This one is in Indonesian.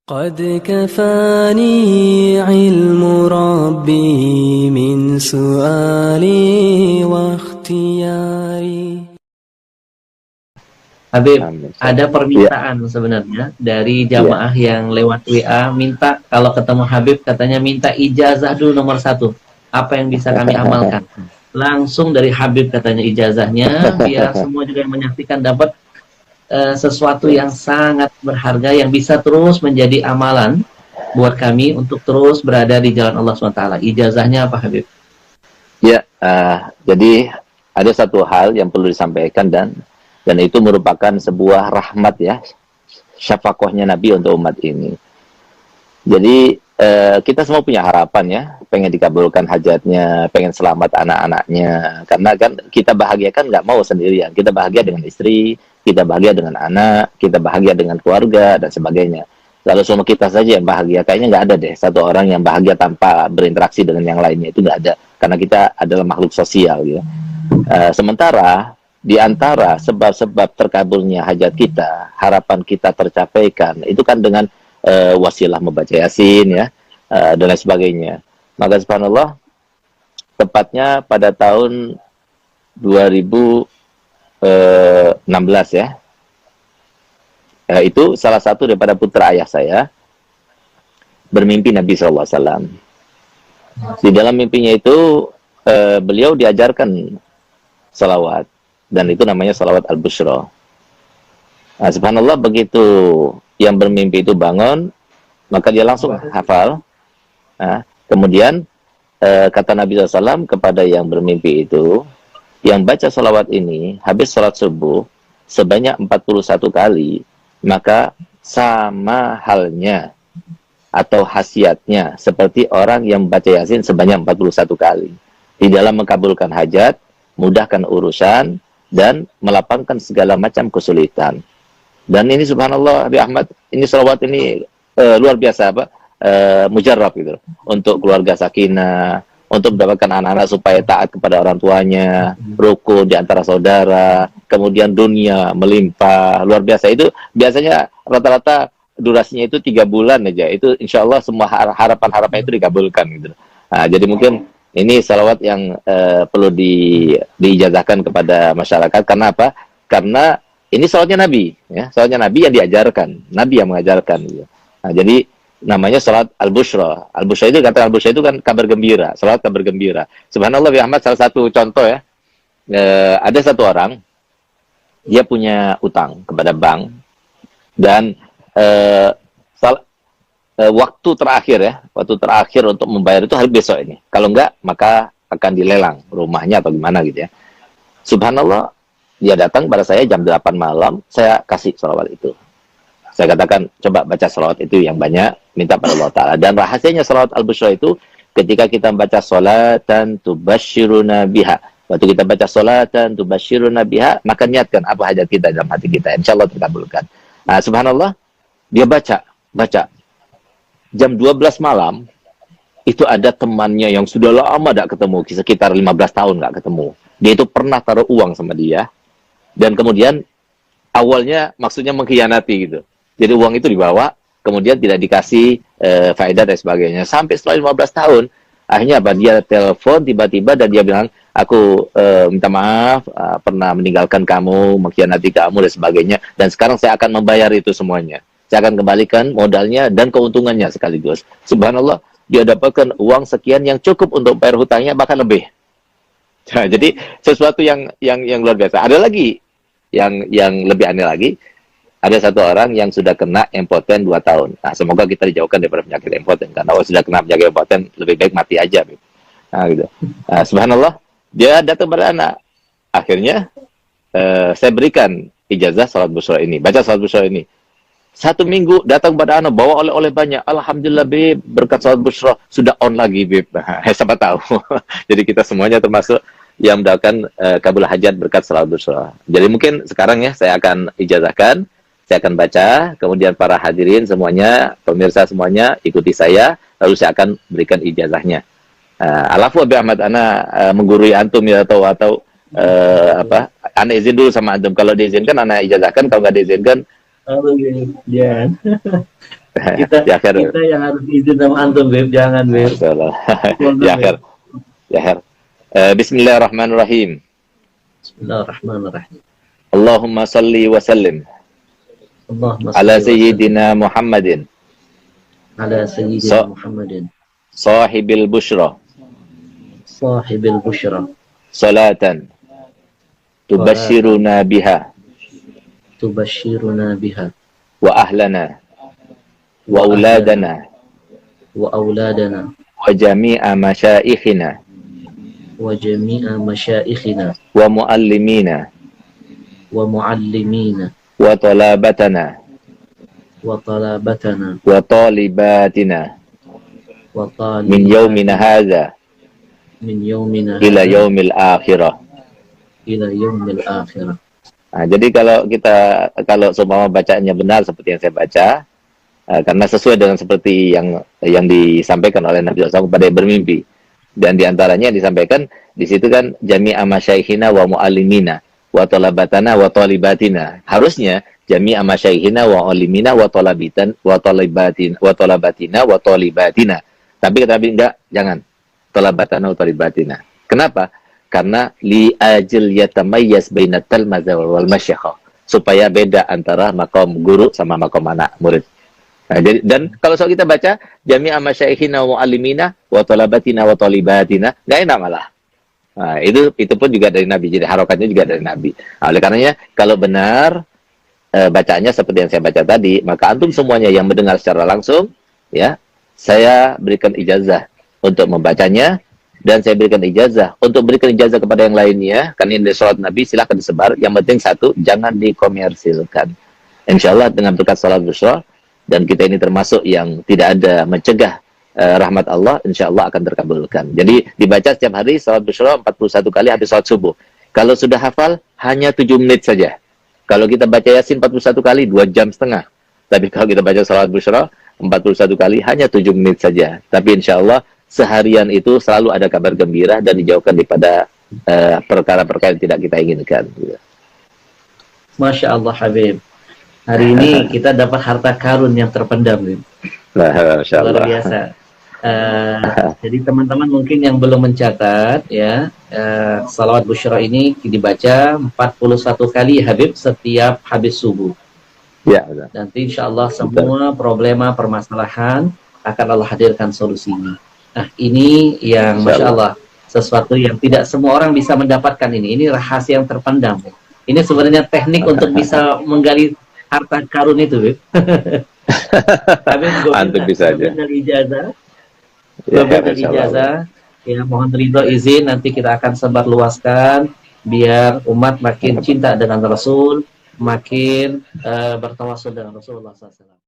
قد كفاني علم ربي من سؤالي واختياري. Habib, ada permintaan sebenarnya dari jamaah yang lewat WA minta kalau ketemu Habib katanya minta ijazah dulu nomor 1. Apa yang bisa kami amalkan? Langsung dari Habib katanya ijazahnya biar semua juga yang menyaksikan dapat sesuatu yang sangat berharga yang bisa terus menjadi amalan buat kami untuk terus berada di jalan Allah SWT. Ijazahnya apa Habib? Ya, jadi ada satu hal yang perlu disampaikan dan itu merupakan sebuah rahmat ya, syafaqahnya Nabi untuk umat ini. Jadi kita semua punya harapan ya, pengen dikabulkan hajatnya, pengen selamat anak-anaknya. Karena kan kita bahagia kan nggak mau sendirian, kita bahagia dengan istri, kita bahagia dengan anak, kita bahagia dengan keluarga dan sebagainya. Lalu semua kita saja yang bahagia, kayaknya nggak ada deh satu orang yang bahagia tanpa berinteraksi dengan yang lainnya, itu nggak ada. Karena kita adalah makhluk sosial gitu. Sementara di antara sebab-sebab terkabulnya hajat kita, harapan kita tercapaikan, itu kan dengan wasilah membaca Yasin ya, dan lain sebagainya. Maka subhanallah, tepatnya pada tahun 2016 ya, itu salah satu daripada putra ayah saya bermimpi Nabi SAW. Di dalam mimpinya itu beliau diajarkan salawat, dan itu namanya salawat al-bushra. Nah, subhanallah, begitu yang bermimpi itu bangun, maka dia langsung hafal. Nah, kemudian kata Nabi SAW kepada yang bermimpi itu, yang baca salawat ini habis salat subuh sebanyak 41 kali, maka sama halnya atau khasiatnya seperti orang yang baca Yasin sebanyak 41 kali. Di dalam mengabulkan hajat, mudahkan urusan, dan melapangkan segala macam kesulitan. Dan ini subhanallah, Habib Ahmad, ini salawat ini luar biasa mujarrab gitu. Untuk keluarga sakinah, untuk mendapatkan anak-anak supaya taat kepada orang tuanya, rukun di antara saudara, kemudian dunia melimpah, luar biasa. Itu biasanya rata-rata durasinya itu 3 bulan aja. Itu insya Allah semua harapan-harapan itu dikabulkan gitu. Nah, jadi mungkin ini salawat yang perlu diijazahkan kepada masyarakat. Karena apa? Karena ini salawatnya Nabi, ya, salawatnya Nabi yang diajarkan, Nabi yang mengajarkan. Gitu. Nah, jadi namanya salat al-bushra. Al-bushra itu, kata al-bushra itu kan kabar gembira, salat kabar gembira. Subhanallah, Bi Ahmad, salah satu contoh ya, ada satu orang, dia punya utang kepada bank, dan waktu terakhir untuk membayar itu hari besok ini. Kalau enggak, maka akan dilelang rumahnya atau gimana gitu ya. Subhanallah, dia datang pada saya jam 8 malam, saya kasih salawat itu. Saya katakan, coba baca salawat itu yang banyak, minta pada Allah Ta'ala. Dan rahasianya salawat al-bushra itu, ketika kita baca salatan tubasyiruna biha. Waktu kita baca salatan tubasyiruna biha, maka niatkan apa hajat kita dalam hati kita. Insya Allah terkabulkan. Nah, subhanallah, dia baca. Jam 12 malam, itu ada temannya yang sudah lama tidak ketemu, sekitar 15 tahun nggak ketemu. Dia itu pernah taruh uang sama dia, dan kemudian awalnya maksudnya mengkhianati gitu. Jadi uang itu dibawa, kemudian tidak dikasih faedah dan sebagainya. Sampai setelah 15 tahun, akhirnya apa? Dia telepon tiba-tiba dan dia bilang, aku minta maaf, pernah meninggalkan kamu, mengkhianati kamu dan sebagainya. Dan sekarang saya akan membayar itu semuanya. Saya akan kembalikan modalnya dan keuntungannya sekaligus. Subhanallah, dia dapatkan uang sekian yang cukup untuk bayar hutangnya, bahkan lebih. Nah, jadi sesuatu yang luar biasa. Ada lagi yang lebih aneh lagi. Ada satu orang yang sudah kena impoten 2 tahun. Nah, semoga kita dijauhkan daripada penyakit impoten. Karena kalau sudah kena penyakit impoten, lebih baik mati aja. Nah, gitu. Nah, subhanallah, dia datang pada anak. Akhirnya, saya berikan ijazah salat bushra ini. Baca salat bushra ini. 1 minggu datang pada anak, bawa oleh-oleh banyak. Alhamdulillah, Beb, berkat salat bushra sudah on lagi, Beb. Nah, siapa tahu. Jadi kita semuanya termasuk yang mendapatkan kabul hajat berkat salat bushra. Jadi mungkin sekarang ya, saya akan ijazahkan. Saya akan baca, kemudian para hadirin semuanya, pemirsa semuanya, ikuti saya, lalu saya akan berikan ijazahnya. Alafu Abi Ahmad, ana menggurui antum ya, atau ana izin dulu sama antum. Kalau diizinkan, ana ijazahkan, kalau nggak diizinkan, ya. kita Ya, Khair. kita yang harus izin sama antum, Beb. Jangan, Beb. Masyaallah. Mohon Ya, maaf, Khair. Ya, Khair. Bismillahirrahmanirrahim. Bismillahirrahmanirrahim. Allahumma salli wa sallim Allahumma ala shalli wa sallim sayyidina Muhammadin ala sayyidina Muhammadin sahibil bushra sahibil busyra salatan tubashshiruna biha tubashshiruna biha wa ahlana wa auladana wa auladana wa jami'a masyaikhina wa jami'a masyaikhina wa muallimina wa muallimina wa talabatana wa talabatana wa talibatina wa min yaumina hadha min yaumina ila hadha yaumil akhirah. ila yaumil akhirah. Nah, jadi kalau seumpama bacaannya benar seperti yang saya baca, karena sesuai dengan seperti yang disampaikan oleh Nabi SAW kepada yang bermimpi, dan diantaranya disampaikan di situ kan jami'a masyaikhina wa muallimina wa talabatana wa talibatina. Harusnya jami'a masyaikhina wa muallimina wa talabitan wa talibatina wa talabatina wa talibatina. Tapi enggak, jangan talabatana wa talibatina. Kenapa? Karena li ajil yatamayyaz bainat talmaza wal masyayikh, supaya beda antara makom guru sama makom anak murid. Nah, jadi, dan kalau soal kita baca jami'a masyaikhina wa muallimina wa talabatina wa talibatina, enggak enak malah. Nah, itu pun juga dari Nabi. Jadi harokatnya juga dari Nabi. Nah, oleh karenanya kalau benar bacaannya seperti yang saya baca tadi, maka antum semuanya yang mendengar secara langsung, ya, saya berikan ijazah untuk membacanya, dan saya berikan ijazah untuk berikan ijazah kepada yang lainnya. Kan ini salat Nabi, silahkan disebar. Yang penting satu, jangan dikomersilkan. Insyaallah dengan berkat salat busyra, dan kita ini termasuk yang tidak ada mencegah rahmat Allah, insyaallah akan terkabulkan. Jadi dibaca setiap hari salat busyra 41 kali habis salat subuh. Kalau sudah hafal hanya 7 menit saja. Kalau kita baca Yasin 41 kali 2 jam setengah. Tapi kalau kita baca salat busyra 41 kali hanya 7 menit saja. Tapi insyaallah seharian itu selalu ada kabar gembira dan dijauhkan daripada perkara-perkara yang tidak kita inginkan. Masya Allah, Habib. Hari ini kita dapat harta karun yang terpendam, Habib. Luar biasa. Jadi teman-teman mungkin yang belum mencatat, ya, salawat busyra ini dibaca 41 kali, Habib, setiap habis subuh. Ya, betul. Nanti insya Allah semua problema permasalahan akan Allah hadirkan solusinya. Nah, ini yang Masya Allah, sesuatu yang tidak semua orang bisa mendapatkan ini. Ini rahasia yang terpendam. Ini sebenarnya teknik untuk bisa menggali harta karun itu, Bib. Tapi antum bisa aja. Dari ijazah, Ya, dari ijazah, ya mohon ridho izin nanti kita akan sebarluaskan biar umat makin cinta dengan Rasul, makin bertawasul dengan Rasulullah SAW.